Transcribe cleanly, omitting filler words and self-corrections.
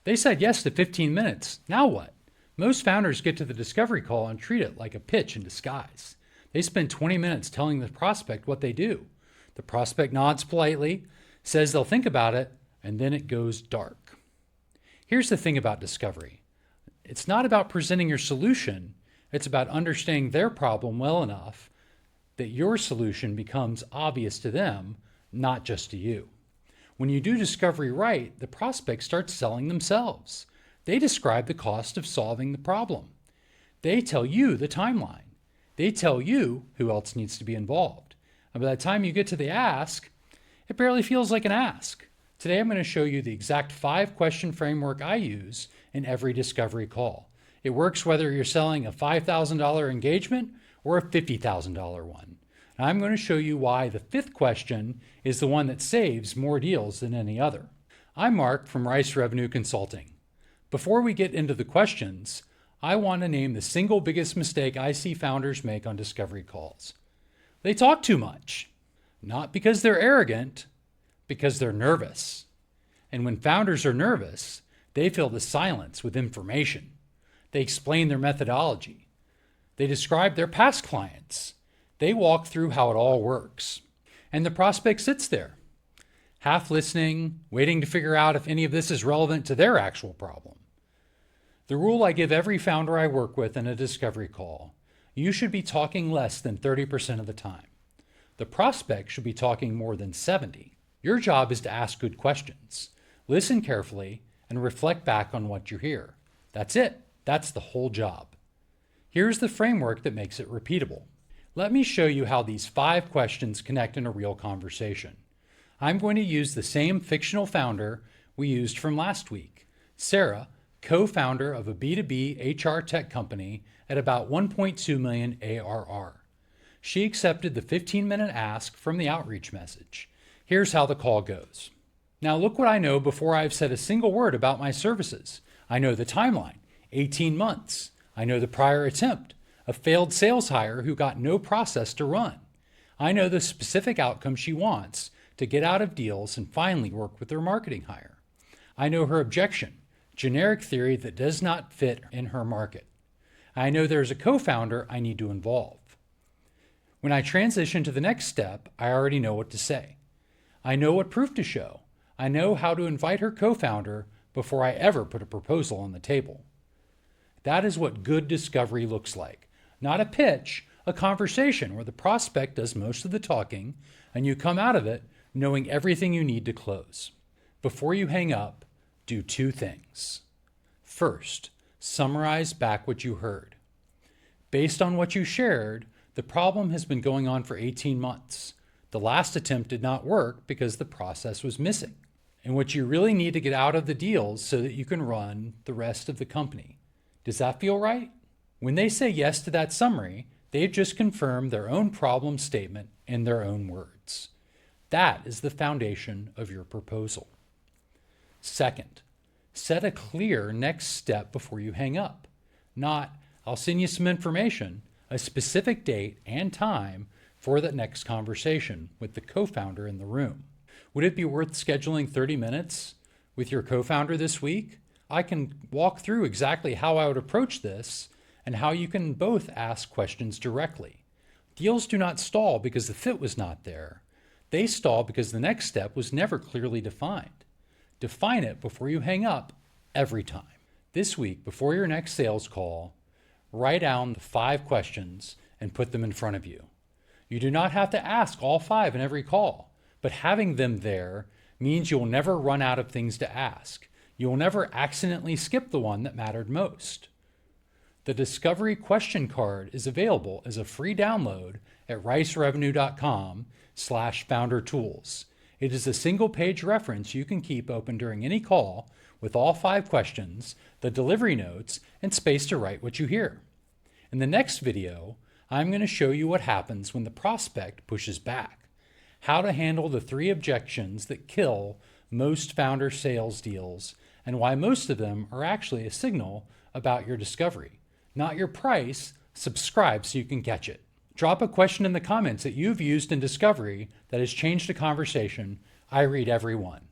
They said yes to 15 minutes. Now what? Most founders get to the discovery call and treat it like a pitch in disguise. They spend 20 minutes telling the prospect what they do. The prospect nods politely, says they'll think about it, and then it goes dark. Here's the thing about discovery. It's not about presenting your solution. It's about understanding their problem well enough that your solution becomes obvious to them, not just to you. When you do discovery right, the prospect starts selling themselves. They describe the cost of solving the problem. They tell you the timeline. They tell you who else needs to be involved. And by the time you get to the ask, it barely feels like an ask. Today I'm going to show you the exact 5-question framework I use in every discovery call. It works whether you're selling a $5,000 engagement or a $50,000 one. And I'm going to show you why the 5th question is the one that saves more deals than any other. I'm Mark from Rice Revenue Consulting. Before we get into the questions, I want to name the single biggest mistake I see founders make on discovery calls. They talk too much. Not because they're arrogant, because they're nervous. And when founders are nervous, they fill the silence with information. They explain their methodology. They describe their past clients. They walk through how it all works. And the prospect sits there, half listening, waiting to figure out if any of this is relevant to their actual problem. The rule I give every founder I work with in a discovery call: you should be talking less than 30% of the time. The prospect should be talking more than 70%. Your job is to ask good questions, listen carefully, and reflect back on what you hear. That's it. That's the whole job. Here's the framework that makes it repeatable. Let me show you how these 5 questions connect in a real conversation. I'm going to use the same fictional founder we used from last week, Sarah, co-founder of a B2B HR tech company at about 1.2 million ARR. She accepted the 15-minute ask from the outreach message. Here's how the call goes. Now look what I know before I've said a single word about my services. I know the timeline, 18 months. I know the prior attempt, a failed sales hire who got no process to run. I know the specific outcome she wants to get out of deals and finally work with her marketing hire. I know her objection, generic theory that does not fit in her market. I know there's a co-founder I need to involve. When I transition to the next step, I already know what to say. I know what proof to show. I know how to invite her co-founder before I ever put a proposal on the table. That is what good discovery looks like. Not a pitch, a conversation where the prospect does most of the talking and you come out of it knowing everything you need to close. Before you hang up, do 2 things. First, summarize back what you heard. Based on what you shared, the problem has been going on for 18 months. The last attempt did not work because the process was missing, and what you really need to get out of the deals so that you can run the rest of the company. Does that feel right? When they say yes to that summary, they've just confirmed their own problem statement in their own words. That is the foundation of your proposal. Second, set a clear next step before you hang up. Not, I'll send you some information, a specific date and time for the next conversation with the co-founder in the room. Would it be worth scheduling 30 minutes with your co-founder this week? I can walk through exactly how I would approach this and how you can both ask questions directly. Deals do not stall because the fit was not there. They stall because the next step was never clearly defined. Define it before you hang up every time. This week, before your next sales call, write down the 5 questions and put them in front of you. You do not have to ask all 5 in every call, but having them there means you will never run out of things to ask. You will never accidentally skip the one that mattered most. The Discovery Question Card is available as a free download at ricerevenue.com/foundertools. It is a single-page reference you can keep open during any call with all 5 questions, the delivery notes, and space to write what you hear. In the next video, I'm going to show you what happens when the prospect pushes back, how to handle the 3 objections that kill most founder sales deals, and why most of them are actually a signal about your discovery. Not your price. Subscribe so you can catch it. Drop a question in the comments that you've used in discovery that has changed a conversation. I read every one.